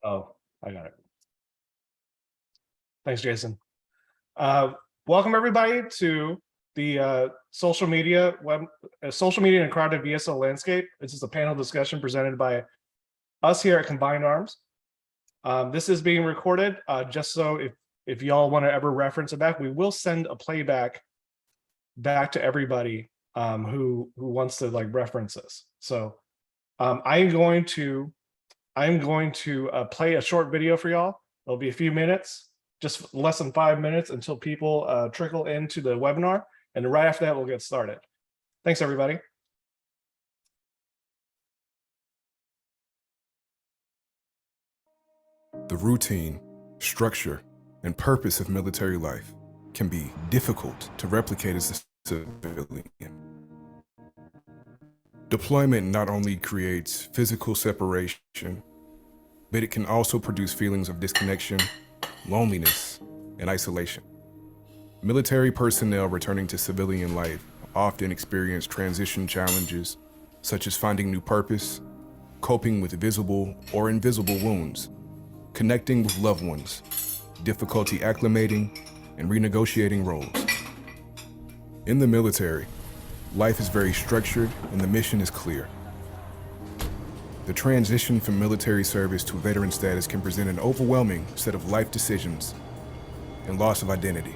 Oh, I got it. Thanks, Jason. Welcome everybody to the social media and crowded VSO landscape. This is a panel discussion presented by us here at Combined Arms. This is being recorded just so if y'all want to ever reference it back, we will send a playback back to everybody who wants to like reference this. So I'm going to play a short video for y'all. It'll be a few minutes, just less than 5 minutes until people trickle into the webinar. And right after that, we'll get started. Thanks, everybody. The routine, structure, and purpose of military life can be difficult to replicate as a civilian. Deployment not only creates physical separation, but it can also produce feelings of disconnection, loneliness, and isolation. Military personnel returning to civilian life often experience transition challenges, such as finding new purpose, coping with visible or invisible wounds, connecting with loved ones, difficulty acclimating, and renegotiating roles. In the military, life is very structured and the mission is clear. The transition from military service to veteran status can present an overwhelming set of life decisions and loss of identity.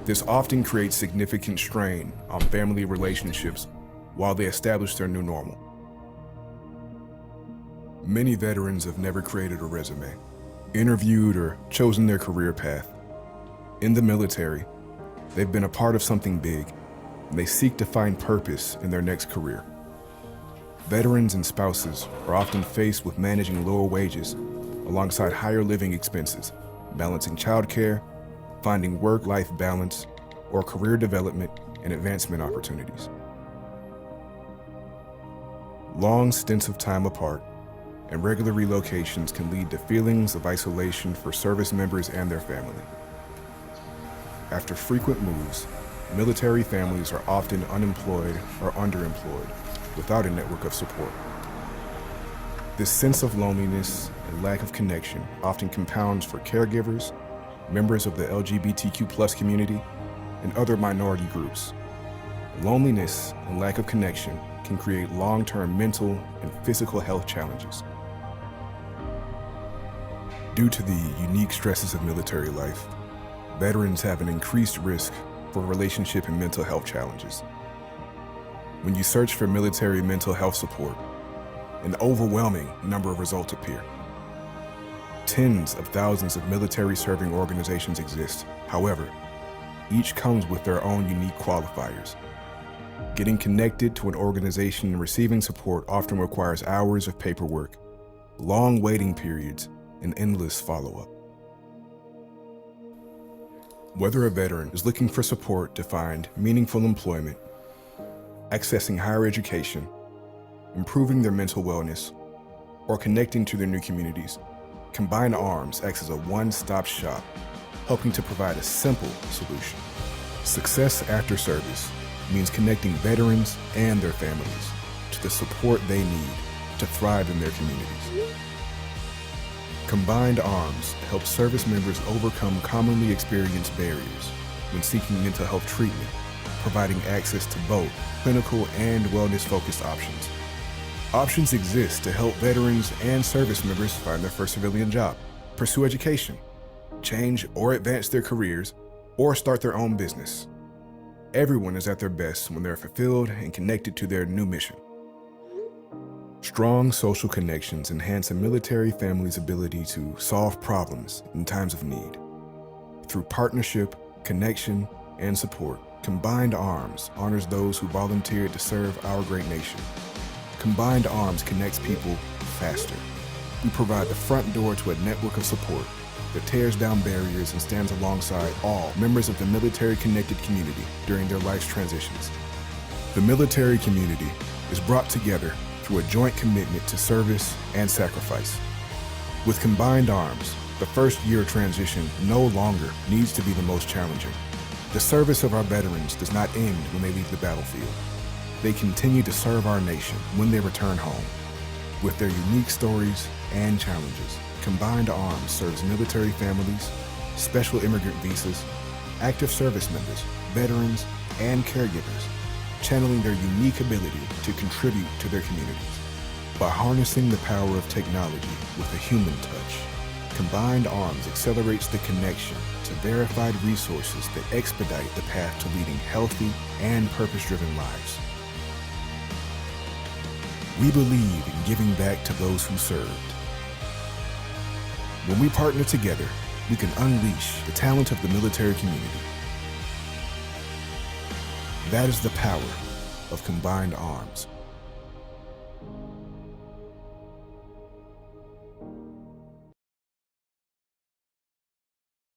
This often creates significant strain on family relationships while they establish their new normal. Many veterans have never created a resume, interviewed, or chosen their career path. In the military, they've been a part of something big, and they seek to find purpose in their next career. Veterans and spouses are often faced with managing lower wages alongside higher living expenses, balancing childcare, finding work-life balance, or career development and advancement opportunities. Long stints of time apart and regular relocations can lead to feelings of isolation for service members and their family. After frequent moves, military families are often unemployed or underemployed without a network of support. This sense of loneliness and lack of connection often compounds for caregivers, members of the LGBTQ+ community, and other minority groups. Loneliness and lack of connection can create long-term mental and physical health challenges. Due to the unique stresses of military life, veterans have an increased risk for relationship and mental health challenges. When you search for military mental health support, an overwhelming number of results appear. Tens of thousands of military serving organizations exist. However, each comes with their own unique qualifiers. Getting connected to an organization and receiving support often requires hours of paperwork, long waiting periods, and endless follow-up. Whether a veteran is looking for support to find meaningful employment, accessing higher education, improving their mental wellness, or connecting to their new communities, Combined Arms acts as a one-stop shop, helping to provide a simple solution. Success after service means connecting veterans and their families to the support they need to thrive in their communities. Combined Arms helps service members overcome commonly experienced barriers when seeking mental health treatment, providing access to both clinical and wellness-focused options. Options exist to help veterans and service members find their first civilian job, pursue education, change or advance their careers, or start their own business. Everyone is at their best when they're fulfilled and connected to their new mission. Strong social connections enhance a military family's ability to solve problems in times of need. Through partnership, connection, and support, Combined Arms honors those who volunteered to serve our great nation. Combined Arms connects people faster. We provide the front door to a network of support that tears down barriers and stands alongside all members of the military-connected community during their life's transitions. The military community is brought together through a joint commitment to service and sacrifice. With Combined Arms, the first year transition no longer needs to be the most challenging. The service of our veterans does not end when they leave the battlefield. they continue to serve our nation when they return home. With their unique stories and challenges, Combined Arms serves military families, special immigrant visas, active service members, veterans, and caregivers, channeling their unique ability to contribute to their communities. By harnessing the power of technology with a human touch, Combined Arms accelerates the connection to verified resources that expedite the path to leading healthy and purpose-driven lives. We believe in giving back to those who served. When we partner together, we can unleash the talent of the military community. That is the power of Combined Arms.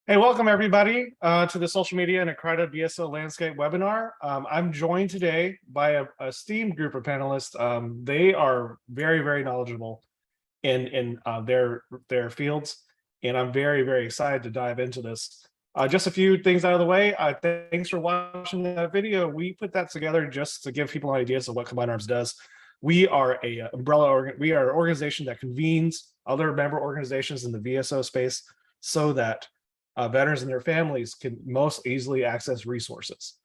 Hey, welcome everybody to the Social Media and Accredited VSO Landscape webinar. I'm joined today by a esteemed group of panelists. They are very, very knowledgeable in their fields, and I'm very, very excited to dive into this. Just a few things out of the way. Thanks for watching that video. We put that together just to give people ideas of what Combined Arms does. We are an we are an organization that convenes other member organizations in the VSO space so that veterans and their families can most easily access resources.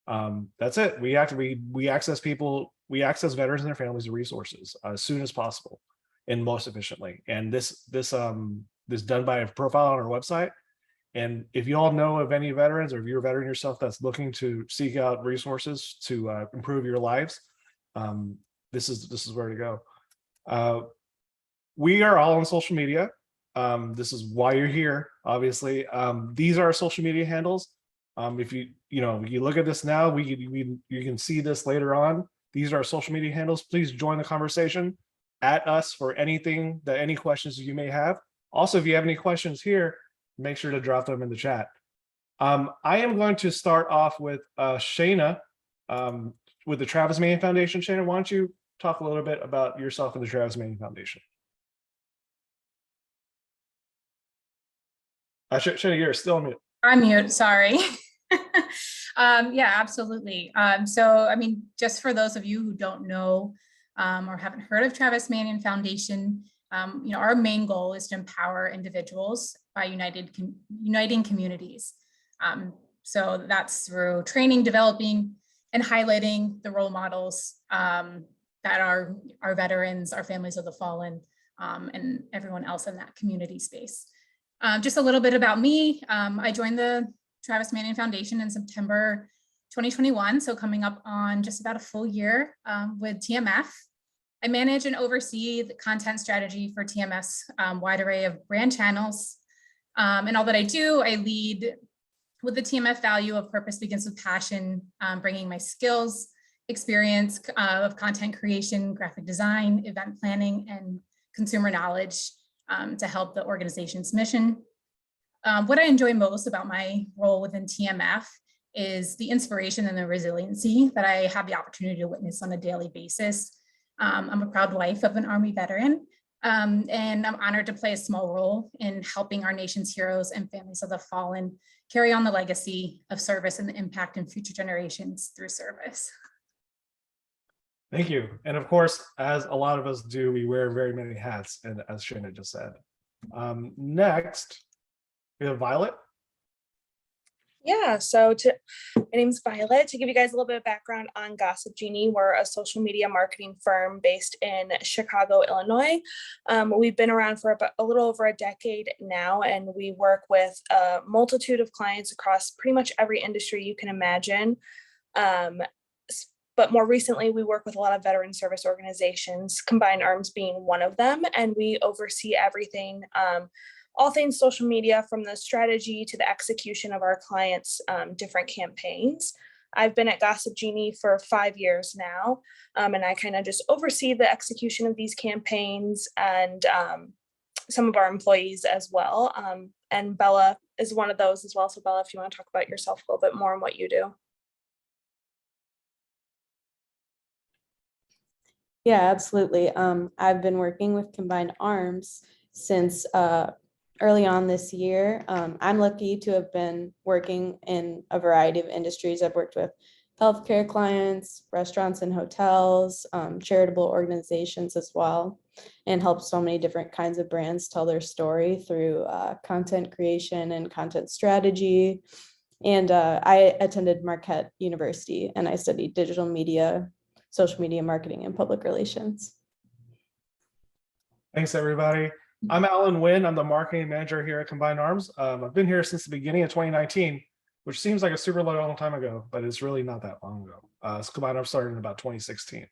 That's it. We access veterans and their families to resources as soon as possible and most efficiently. And this done by a profile on our website. And if you all know of any veterans, or if you're a veteran yourself that's looking to seek out resources to improve your lives, this is where to go. We are all on social media. This is why you're here, obviously. These are our social media handles. If you look at this now, you can see this later on. These are our social media handles. Please join the conversation at us for any questions you may have. Also, if you have any questions here, make sure to drop them in the chat. I am going to start off with Shayna with the Travis Mannion Foundation. Shayna, why don't you talk a little bit about yourself and the Travis Mannion Foundation? Shayna, you're still on mute. I'm mute, sorry. Yeah, absolutely. So, I mean, just for those of you who don't know or haven't heard of Travis Mannion Foundation, our main goal is to empower individuals by uniting communities. So that's through training, developing, and highlighting the role models that are our veterans, our families of the fallen, and everyone else in that community space. Just a little bit about me. I joined the Travis Mannion Foundation in September 2021, so coming up on just about a full year with TMF. I manage and oversee the content strategy for TMF's wide array of brand channels. And all that I do, I lead with the TMF value of purpose begins with passion, bringing my skills, experience of content creation, graphic design, event planning, and consumer knowledge to help the organization's mission. What I enjoy most about my role within TMF is the inspiration and the resiliency that I have the opportunity to witness on a daily basis. I'm a proud wife of an Army veteran, and I'm honored to play a small role in helping our nation's heroes and families of the fallen carry on the legacy of service and the impact in future generations through service. Thank you. And of course, as a lot of us do, we wear very many hats, and as Shayna just said. Next, we have Violet. Yeah, so my name's Violet. To give you guys a little bit of background on Gossip Genie, we're a social media marketing firm based in Chicago, Illinois. We've been around for about a little over a decade now, and we work with a multitude of clients across pretty much every industry you can imagine. But more recently, we work with a lot of veteran service organizations, Combined Arms being one of them, and we oversee everything, all things social media, from the strategy to the execution of our clients' different campaigns. I've been at Gossip Genie for 5 years now, and I kind of just oversee the execution of these campaigns and some of our employees as well. And Bella is one of those as well. So Bella, if you want to talk about yourself a little bit more and what you do. Yeah, absolutely. I've been working with Combined Arms since early on this year. I'm lucky to have been working in a variety of industries. I've worked with healthcare clients, restaurants and hotels, charitable organizations as well, and help so many different kinds of brands tell their story through content creation and content strategy. And I attended Marquette University and I studied digital media, social media marketing, and public relations. Thanks, everybody. I'm Alan Wynn. I'm the marketing manager here at Combined Arms. I've been here since the beginning of 2019, which seems like a super long time ago, but it's really not that long ago. So Combined Arms started in about 2016.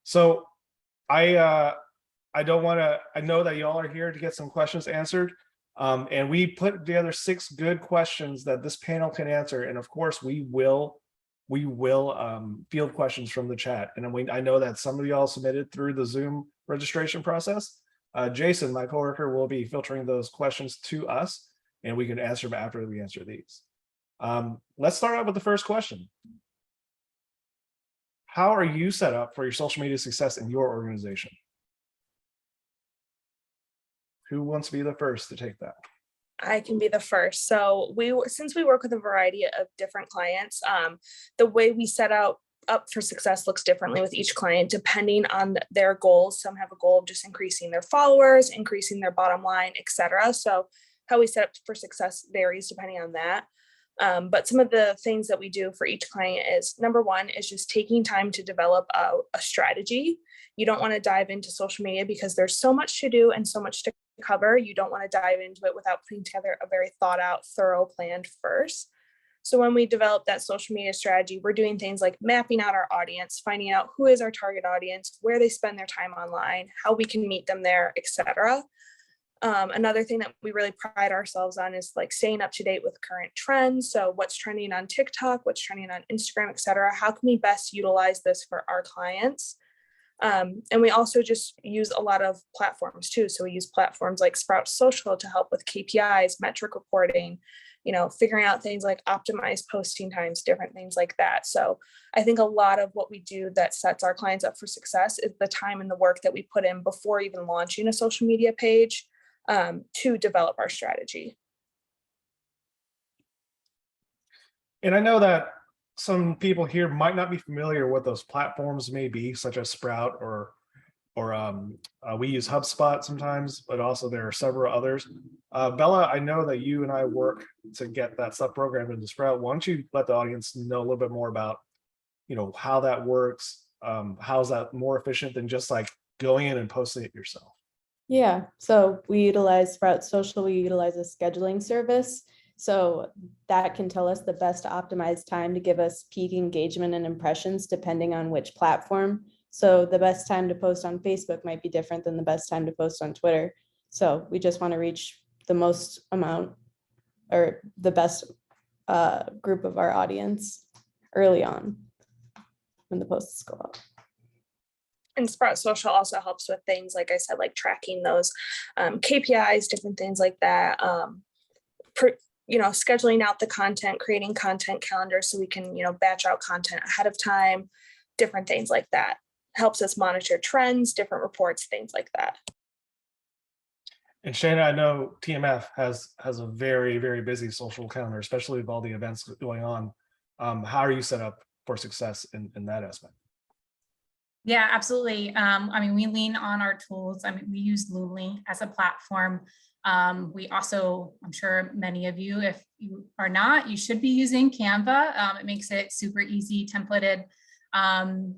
So I don't want to, I know that y'all are here to get some questions answered. And we put together 6 good questions that this panel can answer. And of course, we will field questions from the chat. And I know that some of y'all submitted through the Zoom registration process. Jason, my coworker, will be filtering those questions to us, and we can answer them after we answer these. Let's start out with the first question. How are you set up for your social media success in your organization? Who wants to be the first to take that? I can be the first. So since we work with a variety of different clients, the way we set up for success looks differently with each client depending on their goals. Some have a goal of just increasing their followers, increasing their bottom line, etc. So how we set up for success varies depending on that. But some of the things that we do for each client is, number one is just taking time to develop a strategy. You don't want to dive into social media because there's so much to do and so much to cover. You don't want to dive into it without putting together a very thought out, thorough plan first. So when we develop that social media strategy, we're doing things like mapping out our audience, finding out who is our target audience, where they spend their time online, how we can meet them there, etc. Another thing that we really pride ourselves on is like staying up to date with current trends. So what's trending on TikTok, what's trending on Instagram, etc. How can we best utilize this for our clients? And we also just use a lot of platforms too. So we use platforms like Sprout Social to help with KPIs, metric reporting, figuring out things like optimized posting times, different things like that. So I think a lot of what we do that sets our clients up for success is the time and the work that we put in before even launching a social media page to develop our strategy. And I know that some people here might not be familiar what those platforms may be, such as Sprout or we use HubSpot sometimes, but also there are several others. Bella, I know that you and I work to get that stuff programmed into Sprout. Why don't you let the audience know a little bit more about, how that works? How's that more efficient than just like going in and posting it yourself? Yeah, so we utilize Sprout Social. We utilize a scheduling service. So that can tell us the best optimized time to give us peak engagement and impressions depending on which platform. So the best time to post on Facebook might be different than the best time to post on Twitter. So we just want to reach the most amount or the best group of our audience early on when the posts go up. And Sprout Social also helps with things, like I said, tracking those KPIs, different things like that. Scheduling out the content, creating content calendars so we can, batch out content ahead of time, different things like that. Helps us monitor trends, different reports, things like that. And Shana, I know TMF has a very, very busy social calendar, especially with all the events going on. How are you set up for success in that aspect? Yeah, absolutely. We lean on our tools. We use Loomly as a platform. We also, I'm sure many of you, if you are not, you should be using Canva. It makes it super easy, templated.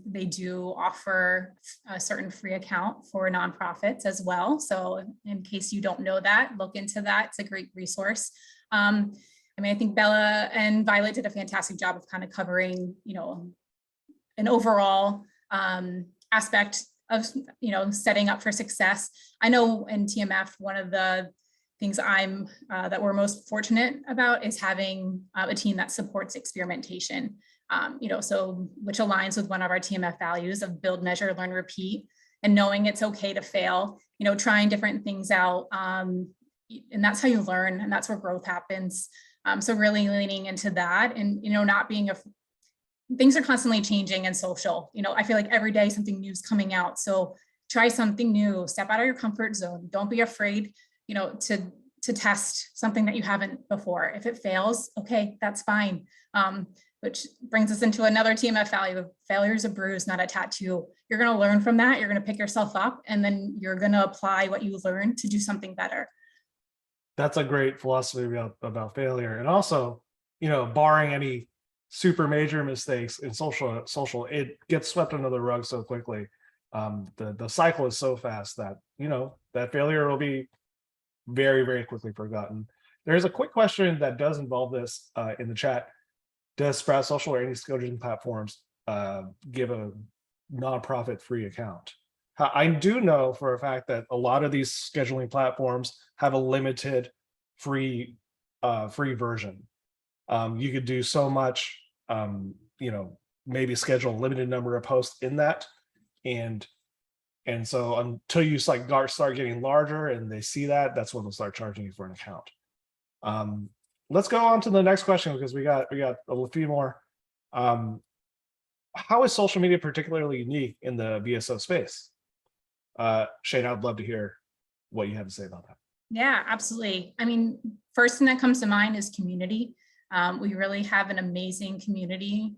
They do offer a certain free account for nonprofits as well. So in case you don't know that, look into that. It's a great resource. I think Bella and Violet did a fantastic job of kind of covering, an overall aspect of, setting up for success. I know in TMF, one of the things that we're most fortunate about is having a team that supports experimentation. So which aligns with one of our TMF values of build, measure, learn, repeat, and knowing it's okay to fail, trying different things out. And that's how you learn, and that's where growth happens. So really leaning into that and, not being things are constantly changing in social. I feel like every day something new is coming out. So try something new, step out of your comfort zone. Don't be afraid, to test something that you haven't before. If it fails, okay, that's fine. which brings us into another TMF value. Failure is a bruise, not a tattoo. You're going to learn from that. You're going to pick yourself up, and then you're going to apply what you learned to do something better. That's a great philosophy about failure. And also, barring any super major mistakes in social, it gets swept under the rug so quickly. The cycle is so fast that, that failure will be very, very quickly forgotten. There's a quick question that does involve this in the chat. Does Sprout Social or any scheduling platforms give a nonprofit free account? I do know for a fact that a lot of these scheduling platforms have a limited free version. You could do so much, maybe schedule a limited number of posts in that. And so until you start getting larger and they see that, that's when they'll start charging you for an account. Let's go on to the next question because we got a few more. How is social media particularly unique in the VSO space? Shane, I'd love to hear what you have to say about that. Yeah, absolutely. I mean, first thing that comes to mind is community. We really have an amazing community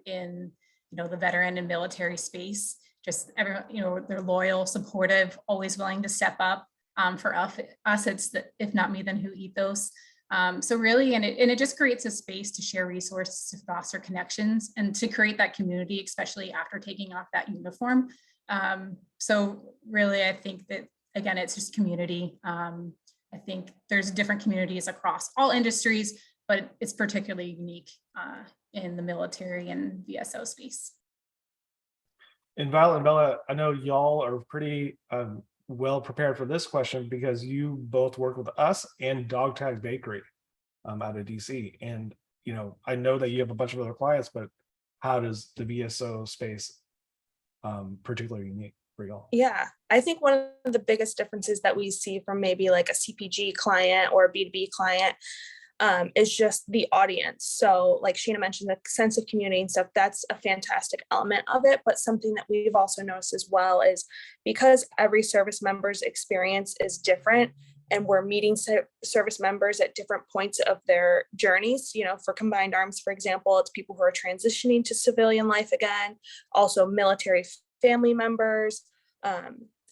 in the veteran and military space. Just everyone, they're loyal, supportive, always willing to step up. For us, it's the if not me, then who ethos. So really, and it just creates a space to share resources, to foster connections, and to create that community, especially after taking off that uniform. So really, I think that, again, it's just community. I think there's different communities across all industries, but it's particularly unique in the military and VSO space. And Violet and Bella, I know y'all are pretty well prepared for this question because you both work with us and Dog Tag Bakery out of DC. And, I know that you have a bunch of other clients, but how does the VSO space particularly unique for y'all? Yeah, I think one of the biggest differences that we see from maybe like a CPG client or a B2B client is just the audience. So like Sheena mentioned, the sense of community and stuff, that's a fantastic element of it. But something that we've also noticed as well is because every service member's experience is different, and we're meeting service members at different points of their journeys. For Combined Arms, for example, it's people who are transitioning to civilian life again, also military family members,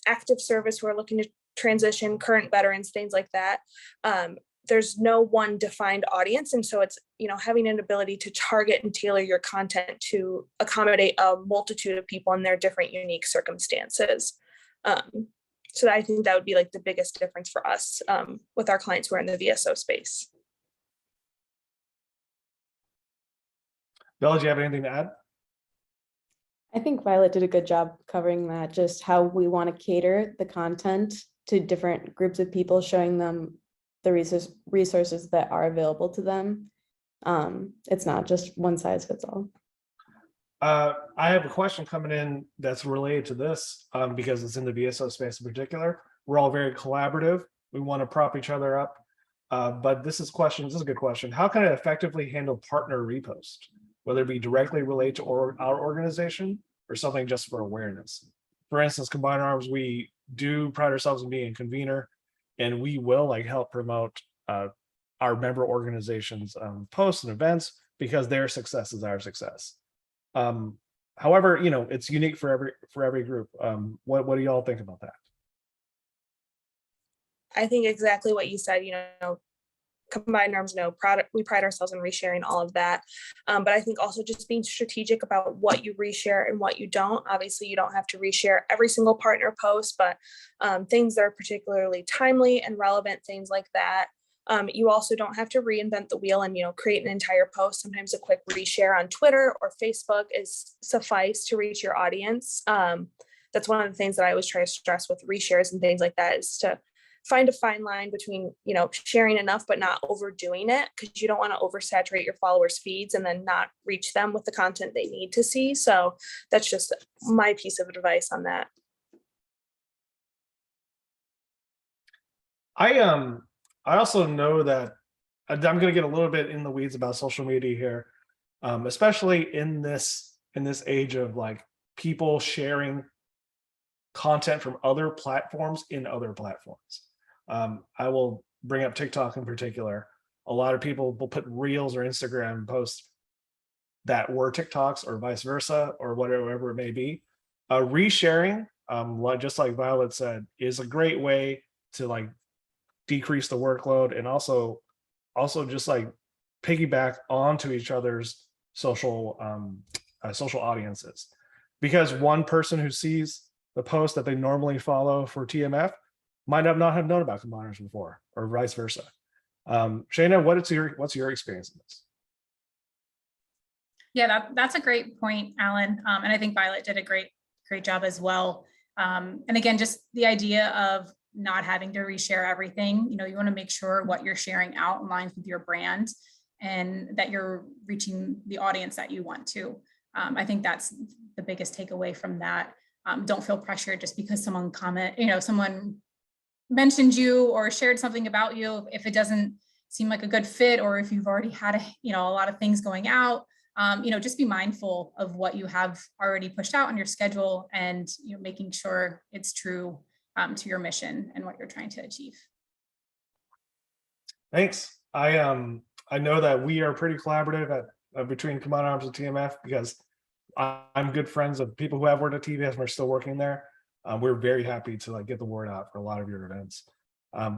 active service who are looking to transition, current veterans, things like that. There's no one defined audience. And so it's, having an ability to target and tailor your content to accommodate a multitude of people in their different unique circumstances. So I think that would be like the biggest difference for us with our clients who are in the VSO space. Bella, do you have anything to add? I think Violet did a good job covering that, just how we want to cater the content to different groups of people, showing them the resources that are available to them. It's not just one size fits all. I have a question coming in that's related to this because it's in the VSO space in particular. We're all very collaborative. We want to prop each other up. But this is a good question. How can I effectively handle partner repost, whether it be directly related to our organization or something just for awareness? For instance, Combined Arms, we do pride ourselves in being a convener, and we will help promote our member organizations posts and events because their success is our success. However, it's unique for every group. What do y'all think about that? I think exactly what you said. Combined Arms, we pride ourselves in resharing all of that. But I think also just being strategic about what you reshare and what you don't. Obviously, you don't have to reshare every single partner post, but things that are particularly timely and relevant, things like that. You also don't have to reinvent the wheel and create an entire post. Sometimes a quick reshare on Twitter or Facebook is suffice to reach your audience. That's one of the things that I always try to stress with reshares and things like that, is to find a fine line between sharing enough but not overdoing it, because you don't want to oversaturate your followers' feeds and then not reach them with the content they need to see. So that's just my piece of advice on that. I also know that I'm going to get a little bit in the weeds about social media here, especially in this age of people sharing content from other platforms in other platforms. I will bring up TikTok in particular. A lot of people will put reels or Instagram posts that were TikToks or vice versa or whatever it may be. Resharing, just like Violet said, is a great way to like decrease the workload and also just like piggyback onto each other's social audiences, because one person who sees the post that they normally follow for TMF might not have known about combiners before, or vice versa. Shayna, what's your experience in this? Yeah, that's a great point, Alan. And I think Violet did a great job as well. And again, just the idea of not having to reshare everything. You want to make sure what you're sharing out aligns with your brand and that you're reaching the audience that you want to. I think that's the biggest takeaway from that. Don't feel pressured just because someone someone mentioned you or shared something about you. If it doesn't seem like a good fit, or if you've already had a lot of things going out, just be mindful of what you have already pushed out on your schedule, and making sure it's true to your mission and what you're trying to achieve. Thanks. I know that we are pretty collaborative between Combined Arms and TMF, because I'm good friends of people who have worked at TMF and are still working there. We're very happy to like get the word out for a lot of your events.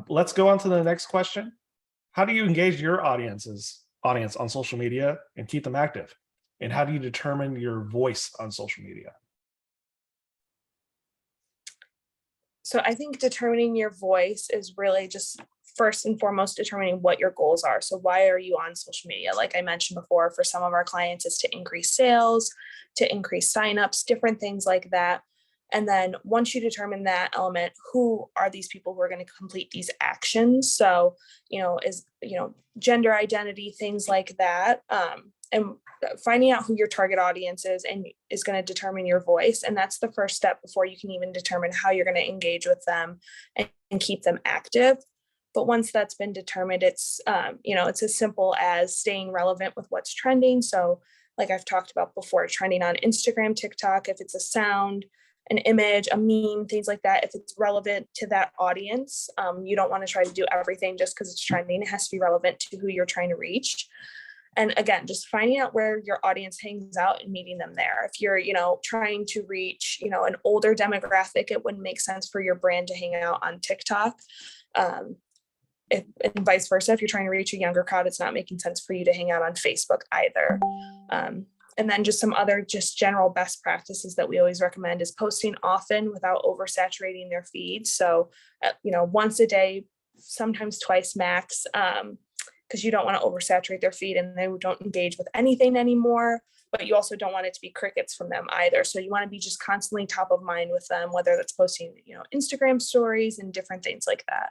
Let's go on to the next question. How do you engage your audience on social media and keep them active? And how do you determine your voice on social media? So I think determining your voice is really just first and foremost determining what your goals are. So why are you on social media? Like I mentioned before, for some of our clients, it's to increase sales, to increase signups, different things like that. And then once you determine that element, who are these people who are going to complete these actions? So, gender identity, things like that. And finding out who your target audience is and is going to determine your voice. And that's the first step before you can even determine how you're going to engage with them and keep them active. But once that's been determined, it's as simple as staying relevant with what's trending. So like I've talked about before, trending on Instagram, TikTok, if it's a sound, an image, a meme, things like that, if it's relevant to that audience, you don't want to try to do everything just because it's trending. It has to be relevant to who you're trying to reach. And again, just finding out where your audience hangs out and meeting them there. If you're, trying to reach, an older demographic, it wouldn't make sense for your brand to hang out on TikTok. And vice versa, if you're trying to reach a younger crowd, it's not making sense for you to hang out on Facebook either. And then just some other general best practices that we always recommend is posting often without oversaturating their feed. So, once a day, sometimes twice max, because you don't want to oversaturate their feed and they don't engage with anything anymore, but you also don't want it to be crickets from them either. So you want to be just constantly top of mind with them, whether that's posting, Instagram stories and different things like that.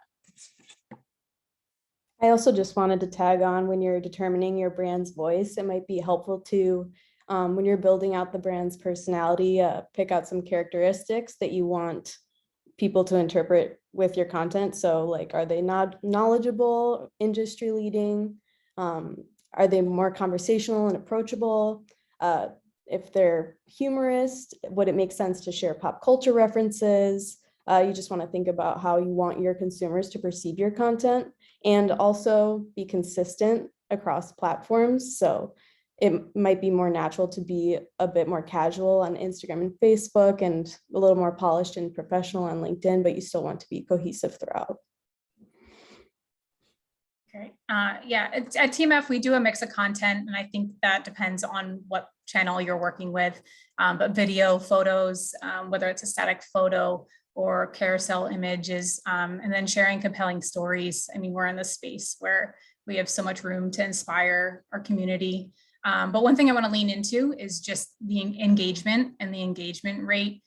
I also just wanted to tag on, when you're determining your brand's voice, it might be helpful to, when you're building out the brand's personality, pick out some characteristics that you want people to interpret with your content. So like, are they not knowledgeable, industry leading? Are they more conversational and approachable? If they're humorous, would it make sense to share pop culture references? You just want to think about how you want your consumers to perceive your content, and also be consistent across platforms. So it might be more natural to be a bit more casual on Instagram and Facebook, and a little more polished and professional on LinkedIn, but you still want to be cohesive throughout. Okay. At TMF, we do a mix of content, and I think that depends on what channel you're working with. But video, photos, whether it's a static photo or carousel images, and then sharing compelling stories. I mean, we're in this space where we have so much room to inspire our community. But one thing I want to lean into is just the engagement and the engagement rate,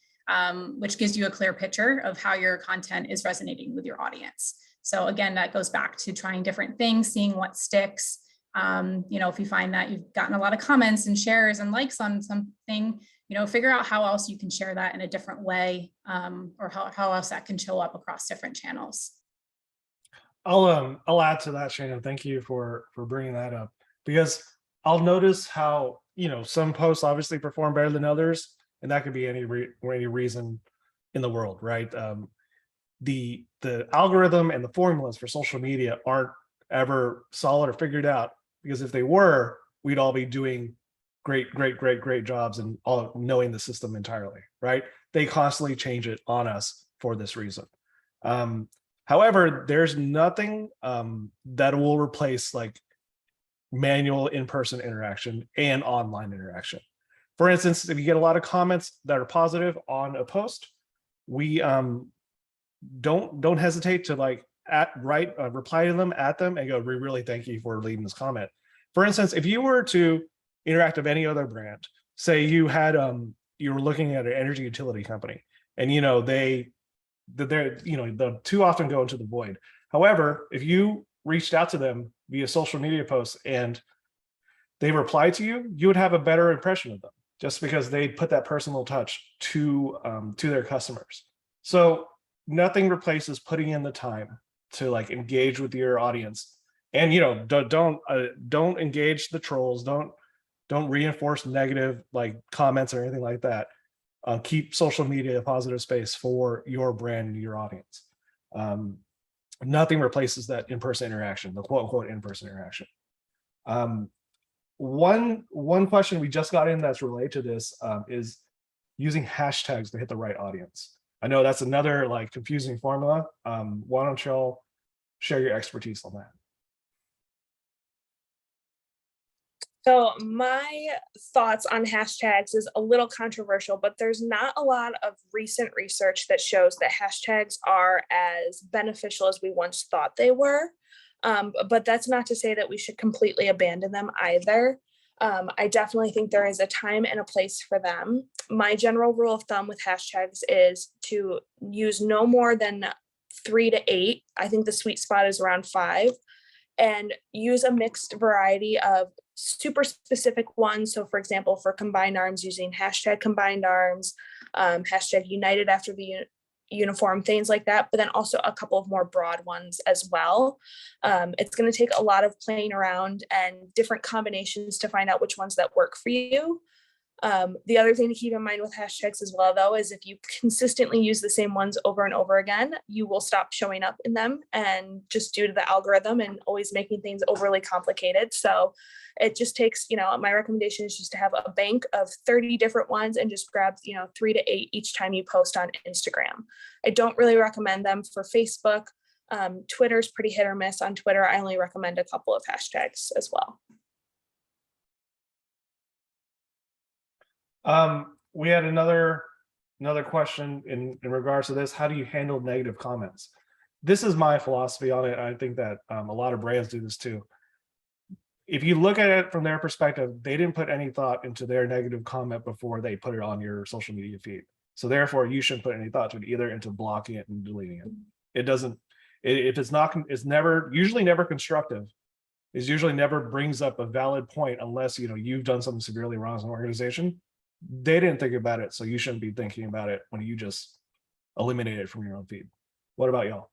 which gives you a clear picture of how your content is resonating with your audience. So again, that goes back to trying different things, seeing what sticks. If you find that you've gotten a lot of comments and shares and likes on something, figure out how else you can share that in a different way, or how else that can show up across different channels. I'll add to that, Shannon. Thank you for bringing that up, because I'll notice how, some posts obviously perform better than others, and that could be any reason in the world, right? The algorithm and the formulas for social media aren't ever solid or figured out, because if they were, we'd all be doing great jobs and all knowing the system entirely, right? They constantly change it on us for this reason. However, there's nothing that will replace like manual in-person interaction and online interaction. For instance, if you get a lot of comments that are positive on a post, we don't hesitate to like reply to them, at them, and go, we really thank you for leaving this comment. For instance, if you were to interact with any other brand, say you had you were looking at an energy utility company, and they're too often go into the void. However, if you reached out to them via social media posts and they replied to you, you would have a better impression of them, just because they put that personal touch to their customers. So nothing replaces putting in the time to like engage with your audience, and don't engage the trolls, don't reinforce negative like comments or anything like that. Keep social media a positive space for your brand and your audience. Nothing replaces that in-person interaction, the quote unquote in-person interaction. One question we just got in that's related to this is using hashtags to hit the right audience. I know that's another like confusing formula. Why don't y'all share your expertise on that? So my thoughts on hashtags is a little controversial, but there's not a lot of recent research that shows that hashtags are as beneficial as we once thought they were. But that's not to say that we should completely abandon them either. I definitely think there is a time and a place for them. My general rule of thumb with hashtags is to use no more than 3 to 8. I think the sweet spot is around 5, and use a mixed variety of super specific ones. So for example, for combined arms, using hashtag combined arms, hashtag united after the uniform, things like that, but then also a couple of more broad ones as well. It's going to take a lot of playing around and different combinations to find out which ones that work for you. The other thing to keep in mind with hashtags as well, though, is if you consistently use the same ones over and over again, you will stop showing up in them, and just due to the algorithm and always making things overly complicated. So it just takes, my recommendation is just to have a bank of 30 different ones and just grab, 3 to 8 each time you post on Instagram. I don't really recommend them for Facebook. Twitter's pretty hit or miss. On Twitter, I only recommend a couple of hashtags as well. We had another question in regards to this. How do you handle negative comments? This is my philosophy on it. I think that a lot of brands do this too. If you look at it from their perspective, they didn't put any thought into their negative comment before they put it on your social media feed. So therefore, you shouldn't put any thought to it either, into blocking it and deleting it. It doesn't. If it's not, it's usually never constructive. It usually never brings up a valid point unless you've done something severely wrong as an organization. They didn't think about it, so you shouldn't be thinking about it when you just eliminate it from your own feed. What about y'all?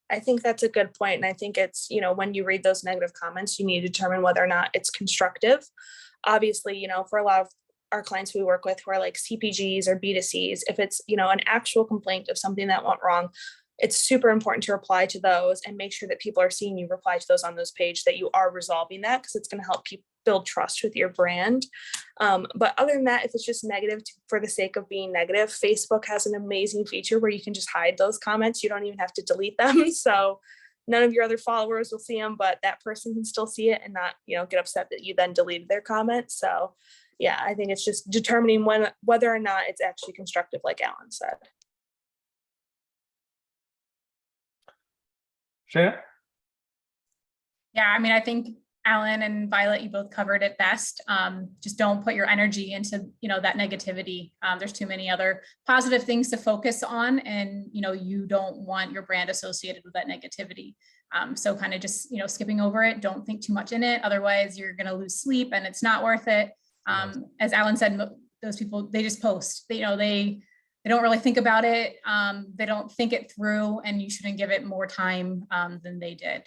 I think that's a good point. And I think it's, when you read those negative comments, you need to determine whether or not it's constructive. Obviously, for a lot of our clients we work with who are like CPGs or B2Cs, if it's, an actual complaint of something that went wrong, it's super important to reply to those and make sure that people are seeing you reply to those on those pages, that you are resolving that, because it's going to help people build trust with your brand. But other than that, if it's just negative for the sake of being negative, Facebook has an amazing feature where you can just hide those comments. You don't even have to delete them. So none of your other followers will see them, but that person can still see it and not, get upset that you then deleted their comment. So yeah, I think it's just determining whether or not it's actually constructive, like Alan said. Shana? Yeah, I think Alan and Violet, you both covered it best. Just don't put your energy into, that negativity. There's too many other positive things to focus on, and, you don't want your brand associated with that negativity. So kind of just, skipping over it. Don't think too much in it. Otherwise you're going to lose sleep and it's not worth it. As Alan said, those people, they just post, they don't really think about it. They don't think it through, and you shouldn't give it more time than they did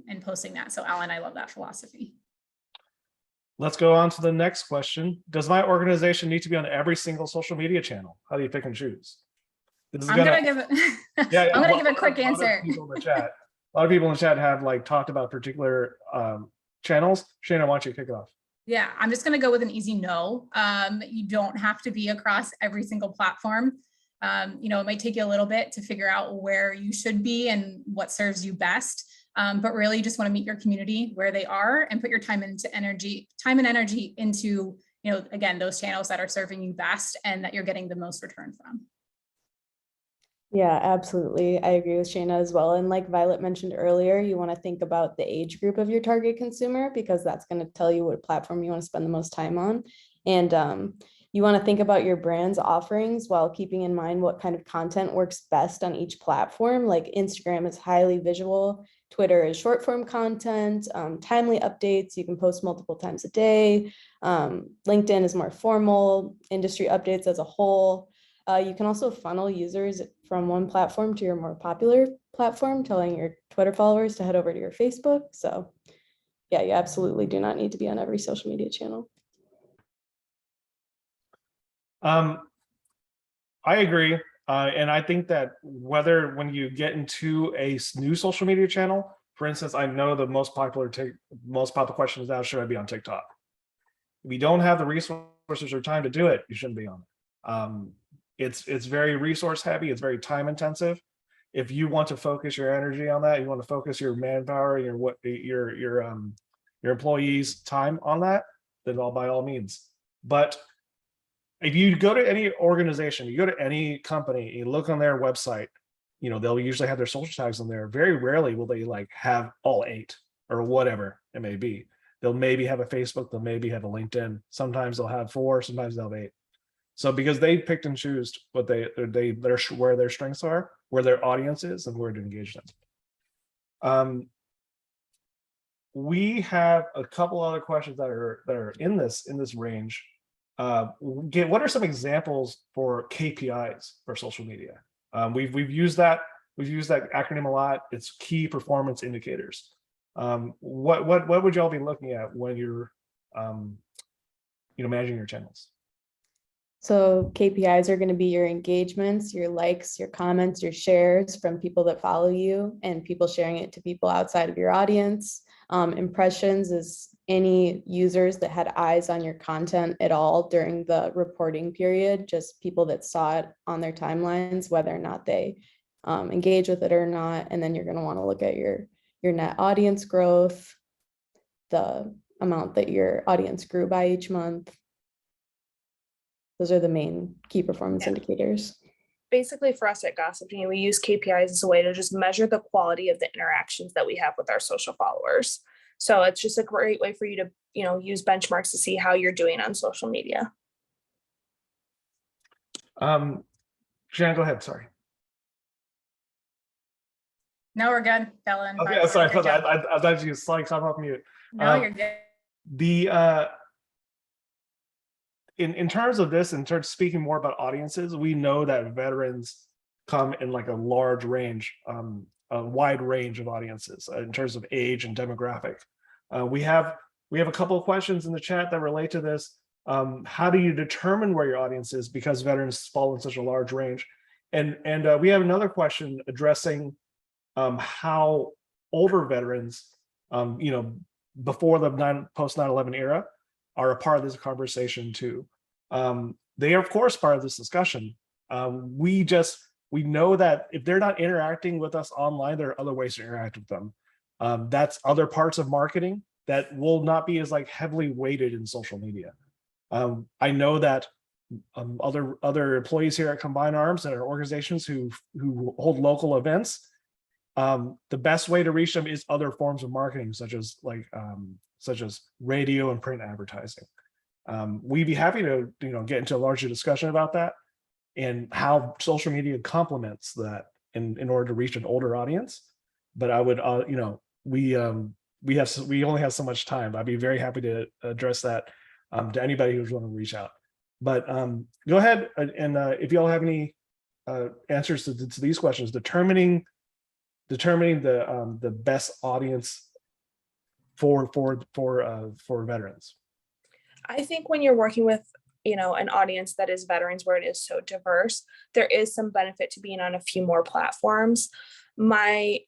in posting that. So Alan, I love that philosophy. Let's go on to the next question. Does my organization need to be on every single social media channel? How do you pick and choose? I'm gonna give a quick answer. A lot of people in the chat have talked about particular channels. Shana, why don't you kick it off? Yeah, I'm just going to go with an easy no. You don't have to be across every single platform. It might take you a little bit to figure out where you should be and what serves you best. But really, you just want to meet your community where they are and put your time and energy into, again, those channels that are serving you best and that you're getting the most return from. Yeah, absolutely. I agree with Shana as well. And like Violet mentioned earlier, you want to think about the age group of your target consumer, because that's going to tell you what platform you want to spend the most time on. And you want to think about your brand's offerings while keeping in mind what kind of content works best on each platform. Like Instagram is highly visual, Twitter is short form content, timely updates. You can post multiple times a day. LinkedIn is more formal, industry updates as a whole. You can also funnel users from one platform to your more popular platform, telling your Twitter followers to head over to your Facebook. So yeah, you absolutely do not need to be on every social media channel. I agree. And I think that when you get into a new social media channel, for instance, I know the most popular question is now, should I be on TikTok? If you don't have the resources or time to do it, you shouldn't be on it. It's very resource heavy. It's very time intensive. If you want to focus your energy on that, you want to focus your manpower, your employees' time on that, then by all means. But if you go to any organization, you go to any company, you look on their website, they'll usually have their social tags on there. Very rarely will they have all 8 or whatever it may be. They'll maybe have a Facebook, they'll maybe have a LinkedIn. Sometimes they'll have 4, sometimes they'll have 8. So because they picked and choose what where their strengths are, where their audience is, and where to engage them. We have a couple other questions that are in this range. What are some examples for KPIs for social media? We've used that acronym a lot. It's key performance indicators. What would y'all be looking at when you're managing your channels? So KPIs are going to be your engagements, your likes, your comments, your shares from people that follow you, and people sharing it to people outside of your audience. Impressions is any users that had eyes on your content at all during the reporting period, just people that saw it on their timelines, whether or not they engage with it or not. And then you're going to want to look at your net audience growth, the amount that your audience grew by each month. Those are the main key performance indicators. Basically, for us at Gossip Genie, we use KPIs as a way to just measure the quality of the interactions that we have with our social followers. So it's just a great way for you to, use benchmarks to see how you're doing on social media. Jan, go ahead. Sorry. No, we're good. Bella and Okay, sorry for that. I thought you was like I'm off mute. No, you're good. In terms of this, in terms of speaking more about audiences, we know that veterans come in like a large range, a wide range of audiences in terms of age and demographic. We have a couple of questions in the chat that relate to this. How do you determine where your audience is, because veterans fall in such a large range? And we have another question addressing how older veterans, before the post 9/11 era, are a part of this conversation too. They are of course part of this discussion. We know that if they're not interacting with us online, there are other ways to interact with them. That's other parts of marketing that will not be as heavily weighted in social media. I know that other employees here at Combined Arms and our organizations who hold local events, the best way to reach them is other forms of marketing, such as radio and print advertising. We'd be happy to get into a larger discussion about that and how social media complements that in order to reach an older audience. But I would we only have so much time. I'd be very happy to address that to anybody who's want to reach out. But go ahead and if y'all have any answers to these questions, determining the best audience for veterans. I think when you're working with, an audience that is veterans, where it is so diverse, there is some benefit to being on a few more platforms. My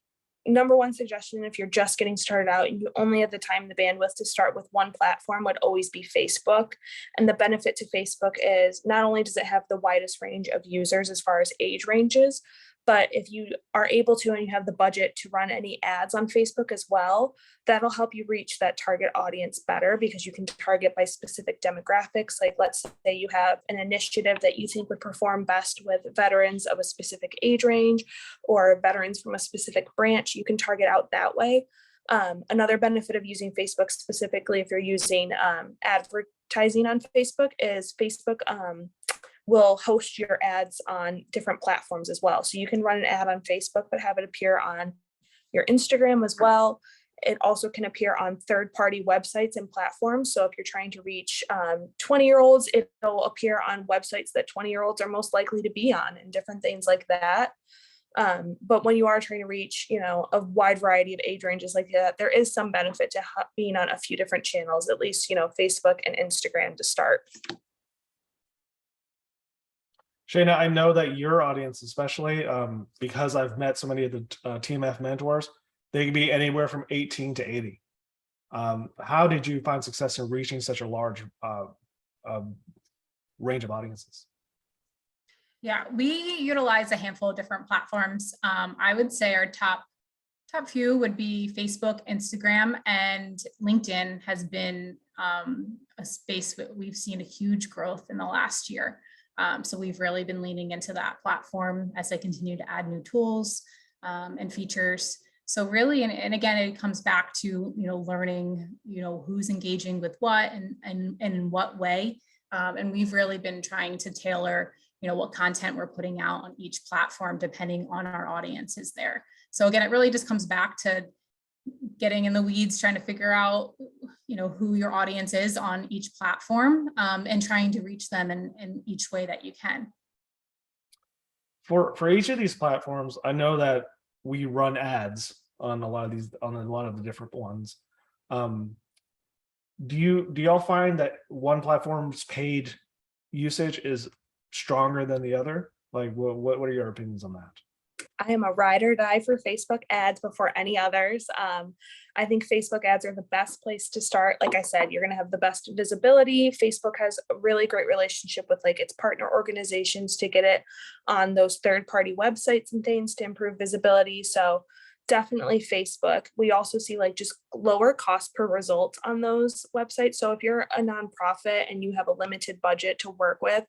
number one suggestion, if you're just getting started out and you only have the time and the bandwidth to start with one platform, would always be Facebook. And the benefit to Facebook is not only does it have the widest range of users as far as age ranges, but if you are able to and you have the budget to run any ads on Facebook as well, that'll help you reach that target audience better, because you can target by specific demographics. Like, let's say you have an initiative that you think would perform best with veterans of a specific age range or veterans from a specific branch, you can target out that way. Another benefit of using Facebook specifically, if you're using advertising on Facebook, is Facebook will host your ads on different platforms as well. So you can run an ad on Facebook, but have it appear on your Instagram as well. It also can appear on third-party websites and platforms. So if you're trying to reach 20-year-olds, it'll appear on websites that 20-year-olds are most likely to be on, and different things like that. But when you are trying to reach, a wide variety of age ranges like that, there is some benefit to being on a few different channels, at least, Facebook and Instagram to start. Shayna, I know that your audience, especially because I've met so many of the Team F mentors, they can be anywhere from 18 to 80. How did you find success in reaching such a large range of audiences? Yeah, we utilize a handful of different platforms. I would say our top few would be Facebook, Instagram, and LinkedIn has been a space that we've seen a huge growth in the last year. So we've really been leaning into that platform as they continue to add new tools and features. So really, and again, it comes back to, learning, who's engaging with what and in what way. And we've really been trying to tailor, what content we're putting out on each platform, depending on our audiences there. So again, it really just comes back to getting in the weeds, trying to figure out, who your audience is on each platform, and trying to reach them in each way that you can. For each of these platforms, I know that we run ads on a lot of the different ones. Do y'all find that one platform's paid usage is stronger than the other? Like, what are your opinions on that? I am a ride or die for Facebook ads before any others. I think Facebook ads are the best place to start. Like I said, you're going to have the best visibility. Facebook has a really great relationship with its partner organizations to get it on those third-party websites and things to improve visibility. So definitely Facebook. We also see just lower cost per result on those websites. So if you're a nonprofit and you have a limited budget to work with,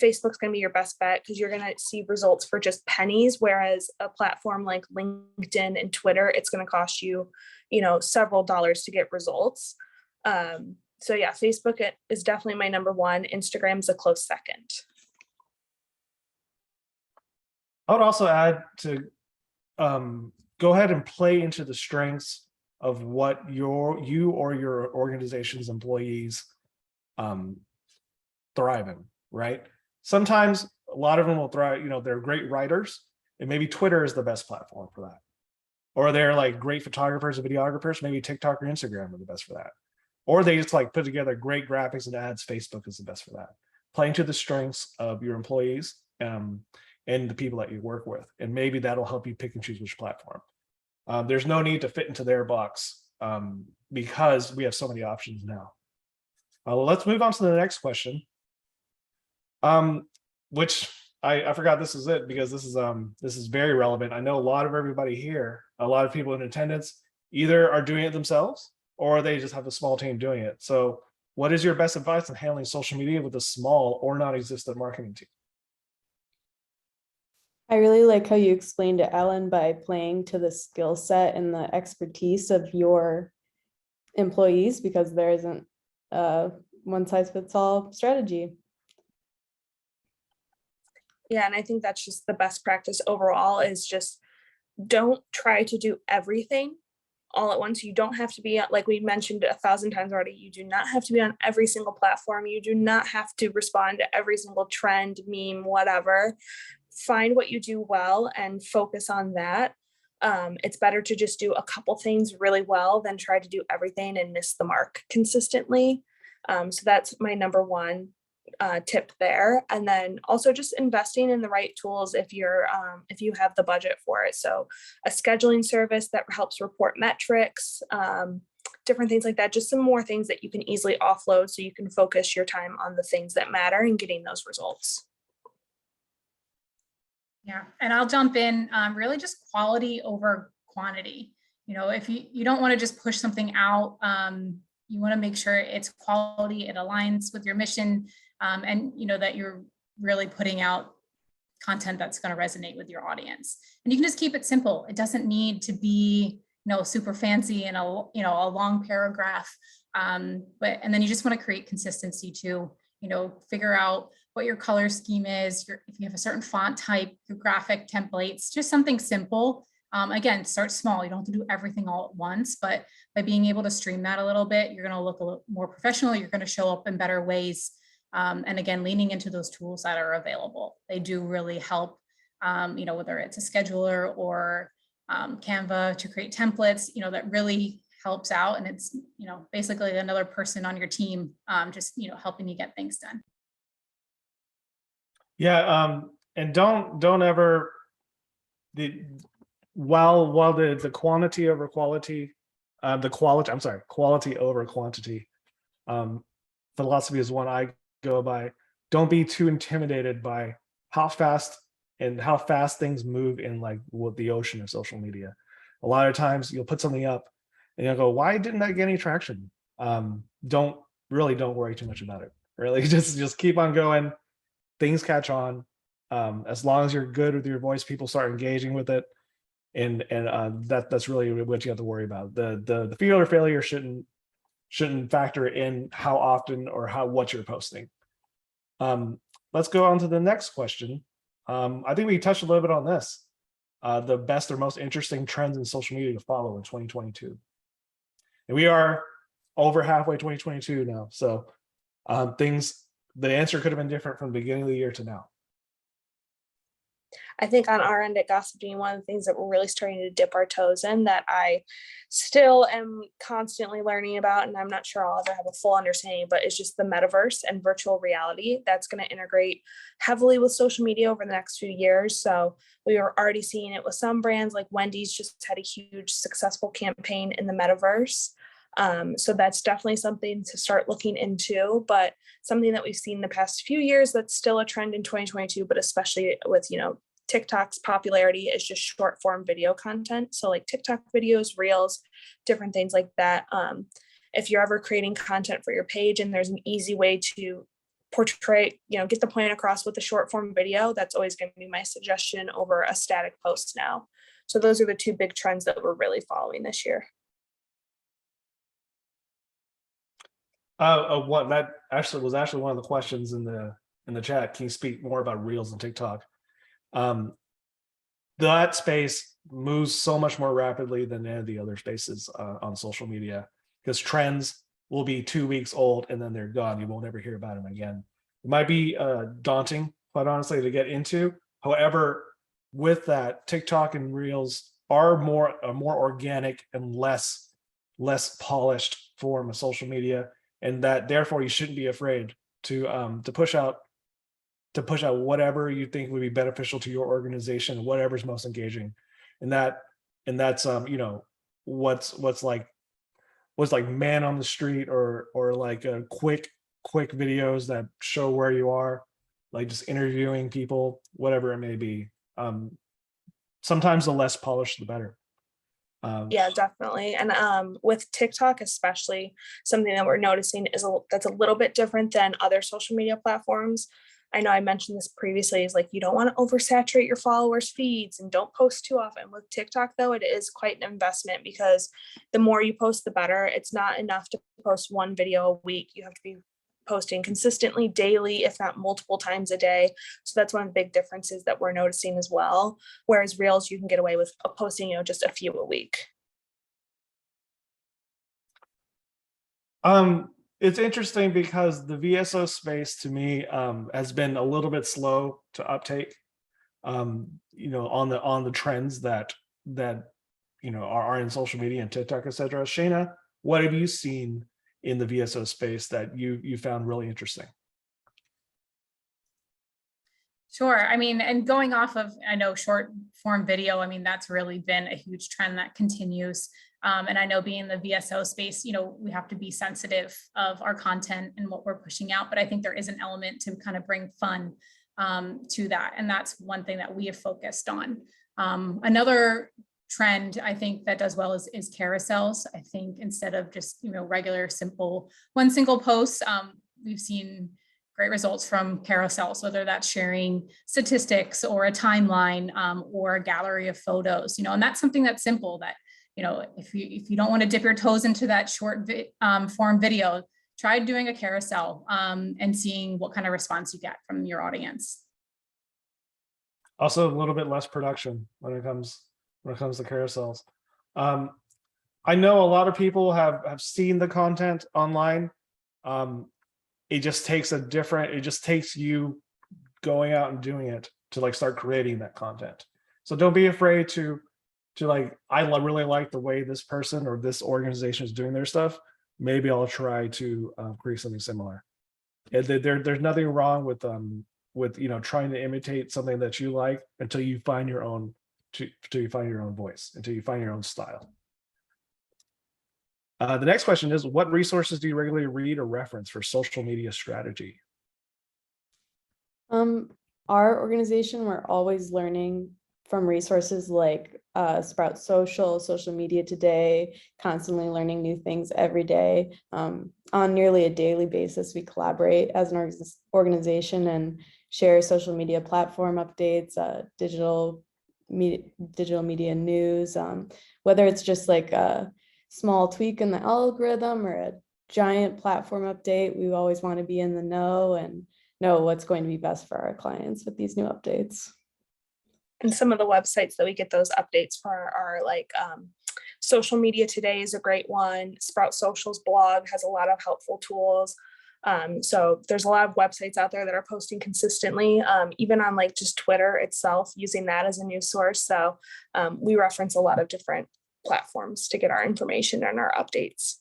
Facebook's going to be your best bet, because you're going to see results for just pennies. Whereas a platform like LinkedIn and Twitter, it's going to cost you, several dollars to get results. So yeah, Facebook is definitely my number one. Instagram's a close second. I would also add to go ahead and play into the strengths of what you or your organization's employees thrive in, right? Sometimes a lot of them will thrive, they're great writers, and maybe Twitter is the best platform for that. Or they're great photographers and videographers, maybe TikTok or Instagram are the best for that. Or they just put together great graphics and ads, Facebook is the best for that. Playing to the strengths of your employees and the people that you work with. And maybe that'll help you pick and choose which platform. There's no need to fit into their box because we have so many options now. Let's move on to the next question, which I forgot this is it, because this is very relevant. I know a lot of everybody here, a lot of people in attendance either are doing it themselves or they just have a small team doing it. So what is your best advice on handling social media with a small or non-existent marketing team? I really like how you explained it, Alan, by playing to the skill set and the expertise of your employees, because there isn't a one-size-fits-all strategy. Yeah, and I think that's just the best practice overall, is just don't try to do everything all at once. You don't have to be, like we mentioned 1,000 times already, you do not have to be on every single platform. You do not have to respond to every single trend, meme, whatever. Find what you do well and focus on that. It's better to just do a couple things really well than try to do everything and miss the mark consistently. So that's my number one. tip there. And then also just investing in the right tools if you have the budget for it. So a scheduling service that helps report metrics, different things like that, just some more things that you can easily offload so you can focus your time on the things that matter and getting those results. Yeah, and I'll jump in, really just quality over quantity. If you don't want to just push something out, you want to make sure it's quality, it aligns with your mission, and that you're really putting out content that's going to resonate with your audience. And you can just keep it simple. It doesn't need to be super fancy and a long paragraph, and then you just want to create consistency too. Figure out what your color scheme is, if you have a certain font type, your graphic templates, just something simple. Again, start small. You don't have to do everything all at once, but by being able to stream that a little bit, you're going to look a little more professional. You're going to show up in better ways. And again, leaning into those tools that are available. They do really help, whether it's a scheduler or Canva to create templates, that really helps out. And it's, basically another person on your team, just, helping you get things done. Yeah, and don't ever while the quantity over quality, quality over quantity philosophy is one I go by. Don't be too intimidated by how fast things move in like what the ocean of social media. A lot of times you'll put something up and you'll go, why didn't that get any traction? Don't worry too much about it. Really, just keep on going. Things catch on. As long as you're good with your voice, people start engaging with it, and that's really what you have to worry about. The fear or failure shouldn't factor in how often or what you're posting. Let's go on to the next question. I think we touched a little bit on this. The best or most interesting trends in social media to follow in 2022. And we are over halfway 2022 now. So the answer could have been different from the beginning of the year to now. I think on our end at Gossip Genie, one of the things that we're really starting to dip our toes in that I still am constantly learning about, and I'm not sure I'll ever have a full understanding, but it's just the metaverse and virtual reality that's going to integrate heavily with social media over the next few years. So we are already seeing it with some brands, like Wendy's just had a huge successful campaign in the metaverse. So that's definitely something to start looking into, but something that we've seen the past few years that's still a trend in 2022, but especially with, TikTok's popularity is just short form video content. So like TikTok videos, reels, different things like that. If you're ever creating content for your page and there's an easy way to portray, get the point across with a short form video, that's always going to be my suggestion over a static post now. So those are the two big trends that we're really following this year. What that actually was one of the questions in the chat. Can you speak more about Reels and TikTok? That space moves so much more rapidly than any of the other spaces on social media, because trends will be 2 weeks old and then they're gone. You won't ever hear about them again. It might be daunting, quite honestly, to get into. However, with that, TikTok and Reels are a more organic and less polished form of social media, and that therefore you shouldn't be afraid to push out whatever you think would be beneficial to your organization, whatever's most engaging. And that's what's like man on the street or like a quick videos that show where you are, like just interviewing people, whatever it may be. Sometimes the less polished the better. Yeah, definitely. And with TikTok, especially, something that we're noticing is that's a little bit different than other social media platforms. I know I mentioned this previously, is like you don't want to oversaturate your followers' feeds and don't post too often. With TikTok, though, it is quite an investment because the more you post, the better. It's not enough to post one video a week. You have to be posting consistently daily, if not multiple times a day. So that's one of the big differences that we're noticing as well. Whereas Reels, you can get away with posting, just a few a week. It's interesting because the VSO space to me has been a little bit slow to uptake. On the trends that are in social media and TikTok, etc. Shayna, what have you seen in the VSO space that you found really interesting? Sure. I mean, and going off of, I know short form video, I mean, that's really been a huge trend that continues. And I know being in the VSO space, you know, we have to be sensitive of our content and what we're pushing out, but I think there is an element to kind of bring fun to that. And that's one thing that we have focused on. Another trend I think that does well is carousels. I think instead of just, you know, regular simple one single post, we've seen great results from carousels, whether that's sharing statistics or a timeline or a gallery of photos, you know, and that's something that's simple that, you know, if you don't want to dip your toes into that short form video, try doing a carousel and seeing what kind of response you get from your audience. Also, a little bit less production when it comes to carousels. I know a lot of people have seen the content online. It just takes you going out and doing it to like start creating that content. So don't be afraid to like, really like the way this person or this organization is doing their stuff. Maybe I'll try to create something similar. There's nothing wrong with you know, trying to imitate something that you like until you find your own voice, until you find your own style. The next question is, what resources do you regularly read or reference for social media strategy? Our organization, we're always learning from resources like Sprout Social, Social Media Today, constantly learning new things every day. On nearly a daily basis, we collaborate as an organization and share social media platform updates, digital media news, whether it's just like a small tweak in the algorithm or a giant platform update. We always want to be in the know and know what's going to be best for our clients with these new updates. And some of the websites that we get those updates for are like Social Media Today is a great one. Sprout Social's blog has a lot of helpful tools. So there's a lot of websites out there that are posting consistently, even on like just Twitter itself, using that as a news source. So we reference a lot of different platforms to get our information and our updates.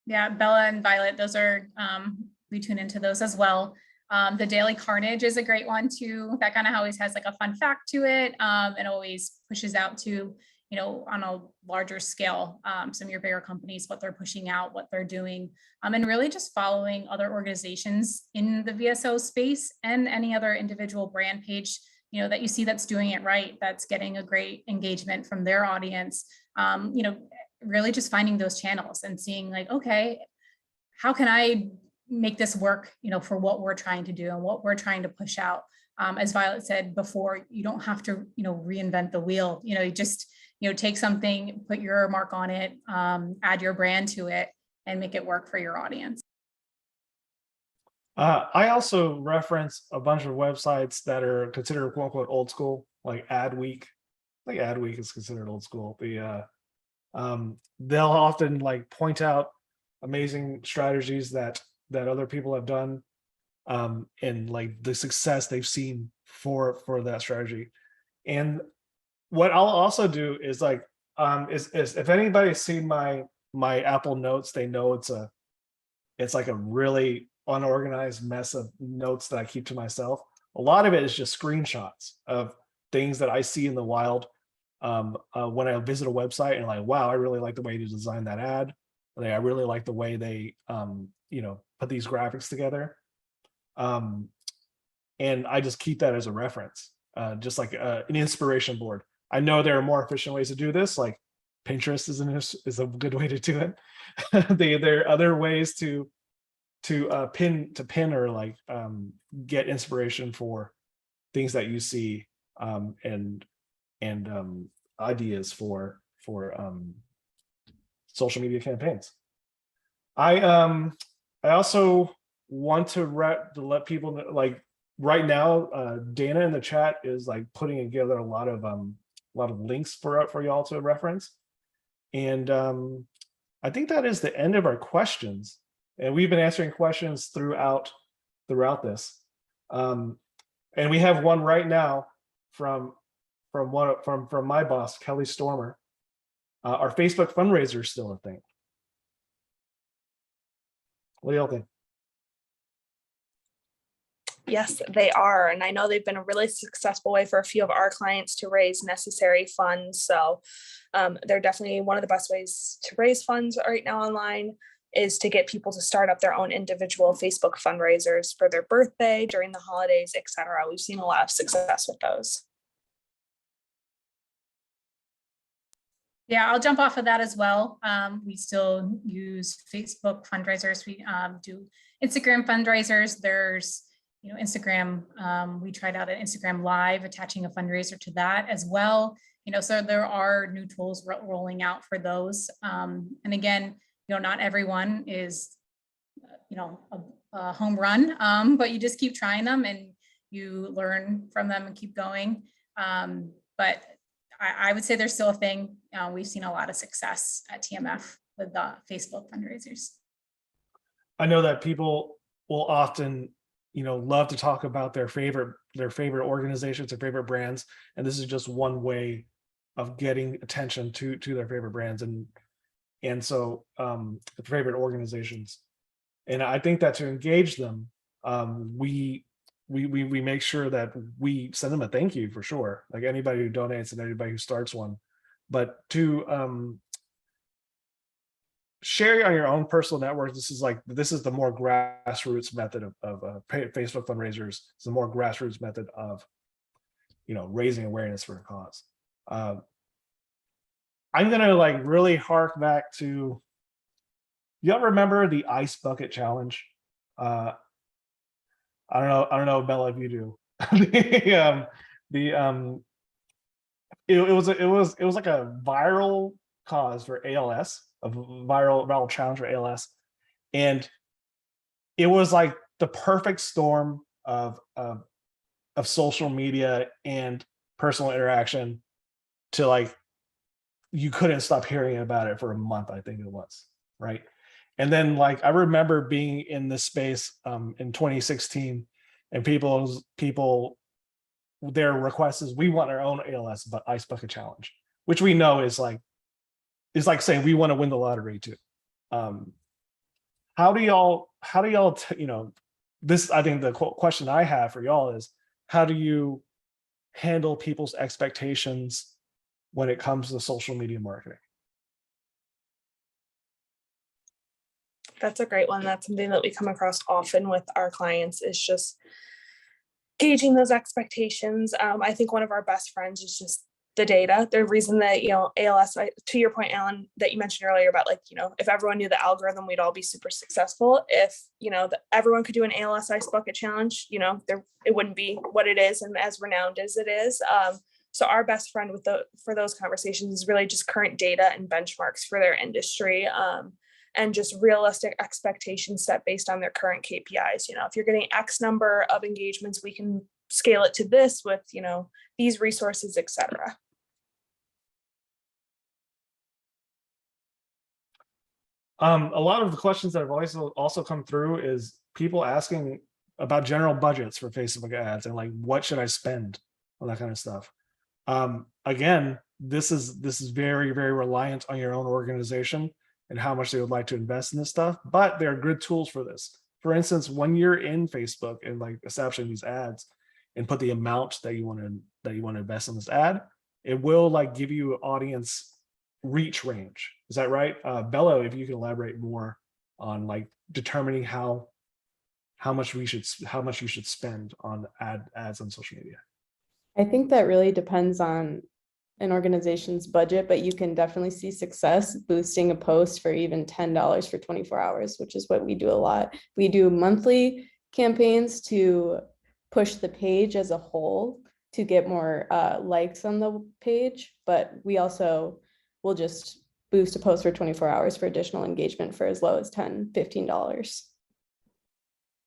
Yeah, Bella and Violet, those are, we tune into those as well. The Daily Carnage is a great one too. That kind of always has like a fun fact to it. It always pushes out to, you know, on a larger scale, some of your bigger companies, what they're pushing out, what they're doing, and really just following other organizations in the VSO space and any other individual brand page, you know, that you see that's doing it right, that's getting a great engagement from their audience. You know, really just finding those channels and seeing like, okay, how can I make this work, you know, for what we're trying to do and what we're trying to push out. As Violet said before, you don't have to, you know, reinvent the wheel. You know, you just, you know, take something, put your mark on it, add your brand to it and make it work for your audience. I also reference a bunch of websites that are considered quote unquote old school, like Adweek. I think Adweek is considered old school. They'll often like point out amazing strategies that other people have done, and like the success they've seen for that strategy. And what I'll also do is like, is if anybody's seen my Apple Notes, they know it's like a really unorganized mess of notes that I keep to myself. A lot of it is just screenshots of things that I see in the wild when I visit a website and like, wow, I really like the way you designed that ad. Like, I really like the way they you know, put these graphics together. And I just keep that as a reference, just like an inspiration board. I know there are more efficient ways to do this, like Pinterest is a good way to do it. There are other ways to pin or like get inspiration for things that you see, and ideas for social media campaigns. I also want to let people know, like right now, Dana in the chat is like putting together a lot of links for y'all to reference. And I think that is the end of our questions. And we've been answering questions throughout this. And we have one right now from my boss, Kelly Stormer. Our Facebook fundraiser is still a thing. What do y'all think? Yes, they are. And I know they've been a really successful way for a few of our clients to raise necessary funds. So they're definitely one of the best ways to raise funds right now online is to get people to start up their own individual Facebook fundraisers for their birthday, during the holidays, etc. We've seen a lot of success with those. Yeah, I'll jump off of that as well. We still use Facebook fundraisers. We do Instagram fundraisers. There's, Instagram. We tried out an Instagram Live, attaching a fundraiser to that as well. So there are new tools rolling out for those. And again, not everyone is, a home run, but you just keep trying them and you learn from them and keep going. But I would say there's still a thing. We've seen a lot of success at TMF with the Facebook fundraisers. I know that people will often, love to talk about their favorite organizations, their favorite brands, and this is just one way of getting attention to their favorite brands and so favorite organizations. And I think that to engage them, we make sure that we send them a thank you for sure, like anybody who donates and anybody who starts one, but to share on your own personal network. This is the more grassroots method of Facebook fundraisers. It's the more grassroots method of raising awareness for a cause. I'm gonna really hark back to, y'all remember the ice bucket challenge? I don't know, Bella, if you do. It was like a viral cause for ALS, a viral challenge for ALS, and it was like the perfect storm of social media and personal interaction to you couldn't stop hearing about it for a month, I think it was, right? And then I remember being in this space in 2016, and people their request is, we want our own ALS but ice bucket challenge, which we know is like saying we want to win the lottery too. How do y'all this, I think the question I have for y'all is, how do you handle people's expectations when it comes to social media marketing? That's a great one. That's something that we come across often with our clients, is just gauging those expectations. I think one of our best friends is just the data. The reason that, ALS, to your point, Alan, that you mentioned earlier about if everyone knew the algorithm, we'd all be super successful. If, everyone could do an ALS ice bucket challenge, it wouldn't be what it is and as renowned as it is. So our best friend for those conversations is really just current data and benchmarks for their industry, and just realistic expectations set based on their current KPIs. If you're getting X number of engagements, we can scale it to this with, these resources, etc. A lot of the questions that have also come through is people asking about general budgets for Facebook ads and what should I spend on that kind of stuff. Again, this is very, very reliant on your own organization and how much they would like to invest in this stuff, but there are good tools for this. For instance, when you're in Facebook and establishing these ads and put the amount that you want to invest in this ad, it will give you audience reach range. Is that right? Bella, if you can elaborate more on determining how much you should spend on ads on social media. I think that really depends on an organization's budget, but you can definitely see success boosting a post for even $10 for 24 hours, which is what we do a lot. We do monthly campaigns to push the page as a whole to get more likes on the page, but we also will just boost a post for 24 hours for additional engagement for as low as $10, $15.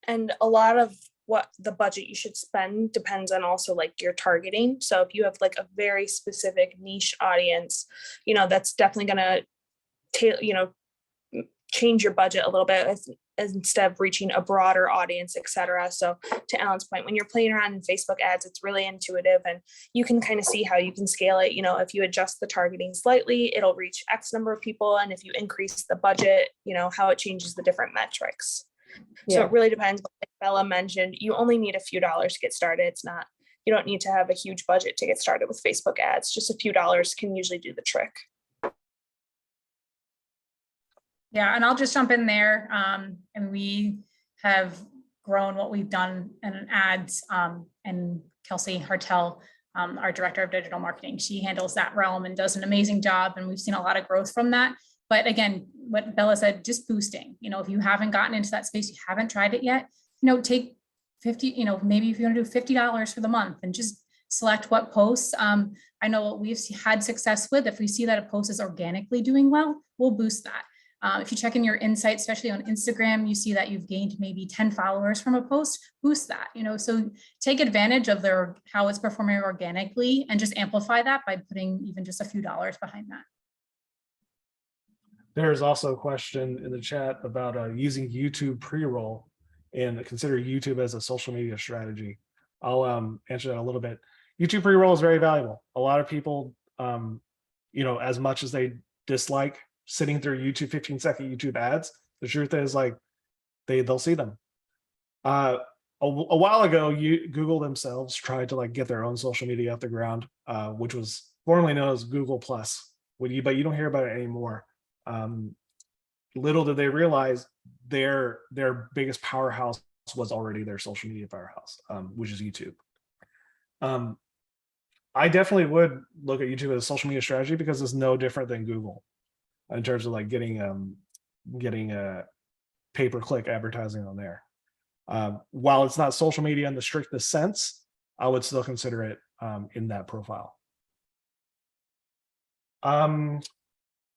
And a lot of what the budget you should spend depends on also your targeting. So if you have a very specific niche audience, that's definitely going to change your budget a little bit instead of reaching a broader audience, etc. So to Alan's point, when you're playing around in Facebook ads, it's really intuitive and you can kind of see how you can scale it. If you adjust the targeting slightly, it'll reach X number of people. And if you increase the budget, how it changes the different metrics. So Yeah. it really depends. Like Bella mentioned, you only need a few dollars to get started. You don't need to have a huge budget to get started with Facebook ads. Just a few dollars can usually do the trick. Yeah, and I'll just jump in there. And we have grown what we've done in ads. And Kelsey Hartel, our director of digital marketing, she handles that realm and does an amazing job. And we've seen a lot of growth from that. But again, what Bella said, just boosting. If you haven't gotten into that space, you haven't tried it yet, take 50, maybe if you want to do $50 for the month and just select what posts. I know what we've had success with. If we see that a post is organically doing well, we'll boost that. If you check in your insights, especially on Instagram, you see that you've gained maybe 10 followers from a post, boost that, so take advantage of how it's performing organically and just amplify that by putting even just a few dollars behind that. There's also a question in the chat about using YouTube pre-roll and consider YouTube as a social media strategy. I'll answer that a little bit. YouTube pre-roll is very valuable. A lot of people, as much as they dislike sitting through YouTube 15-second YouTube ads, the truth is they'll see them. A while ago, Google themselves tried to get their own social media off the ground, which was formerly known as Google Plus. But you don't hear about it anymore. Little did they realize their biggest powerhouse was already their social media powerhouse, which is YouTube. I definitely would look at YouTube as a social media strategy because it's no different than Google in terms of getting a pay-per-click advertising on there. While it's not social media in the strictest sense, I would still consider it in that profile.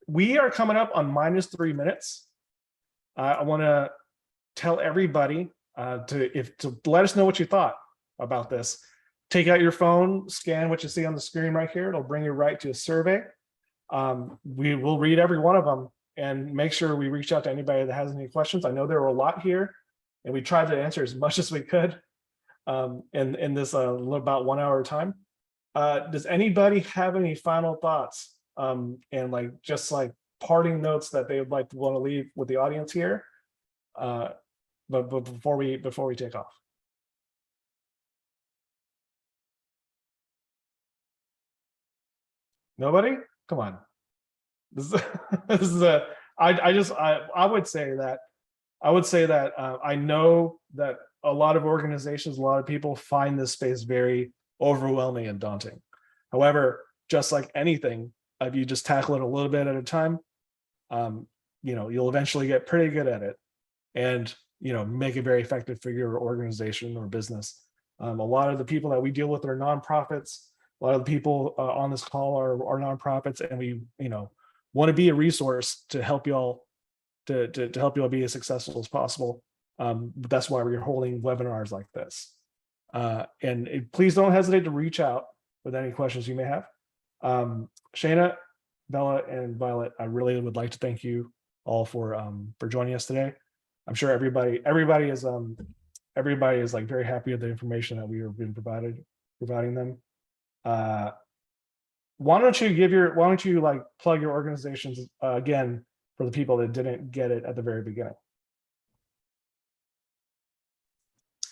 We are coming up on -3 minutes. I want to tell everybody to let us know what you thought about this. Take out your phone, scan what you see on the screen right here. It'll bring you right to a survey. We will read every one of them and make sure we reach out to anybody that has any questions. I know there were a lot here, and we tried to answer as much as we could in this about 1 hour time. Does anybody have any final thoughts and just parting notes that they would want to leave with the audience here? But before we take off. Nobody? Come on. This is I would say that I know that a lot of organizations, a lot of people find this space very overwhelming and daunting. However, just like anything, if you just tackle it a little bit at a time, you'll eventually get pretty good at it and make it very effective for your organization or business. A lot of the people that we deal with are nonprofits. A lot of the people on this call are nonprofits, and we want to be a resource to help y'all to help y'all be as successful as possible. That's why we're holding webinars like this. And please don't hesitate to reach out with any questions you may have. Shayna, Bella, and Violet, I really would like to thank you all for joining us today. I'm sure everybody is very happy with the information that we have been providing them. Why don't you plug your organizations again for the people that didn't get it at the very beginning?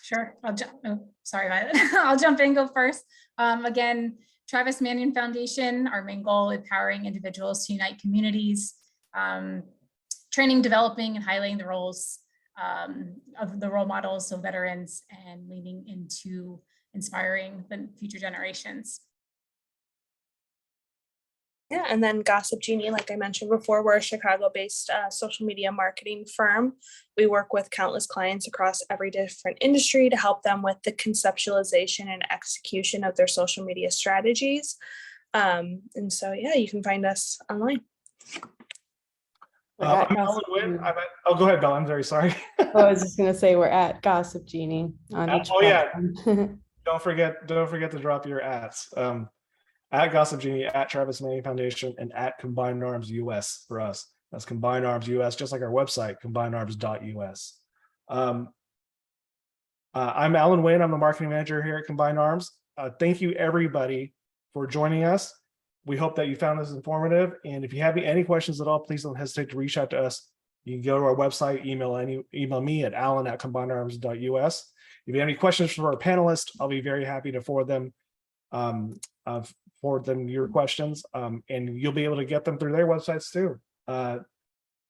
Sure. Sorry, Violet. I'll jump in, go first. Again, Travis Mannion Foundation, our main goal, empowering individuals to unite communities, training, developing, and highlighting the roles of the role models, so veterans, and leaning into inspiring the future generations. Yeah, and then Gossip Genie, like I mentioned before, we're a Chicago-based social media marketing firm. We work with countless clients across every different industry to help them with the conceptualization and execution of their social media strategies. And so, yeah, you can find us online. I'm Alan Wynn. Oh, go ahead, Bella. I'm very sorry. I was just going to say we're at Gossip Genie on each platform. Don't forget to drop your ats. At Gossip Genie, at Travis Mannion Foundation, and at Combined Arms US for us. That's Combined Arms US, just like our website, combinedarms.us. I'm Alan Wynn. I'm the marketing manager here at Combined Arms. Thank you, everybody, for joining us. We hope that you found this informative. And if you have any questions at all, please don't hesitate to reach out to us You can go to our website, email me at alan@combinedarms.us. If you have any questions for our panelists, I'll be very happy to forward them your questions, and you'll be able to get them through their websites too.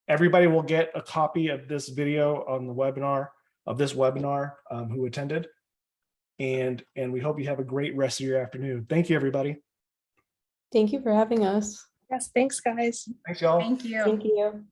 Everybody will get a copy of this video on the webinar who attended, and we hope you have a great rest of your afternoon. Thank you, everybody. Thank you for having us. Yes, thanks, guys. Thanks, y'all. Thank you. Thank you.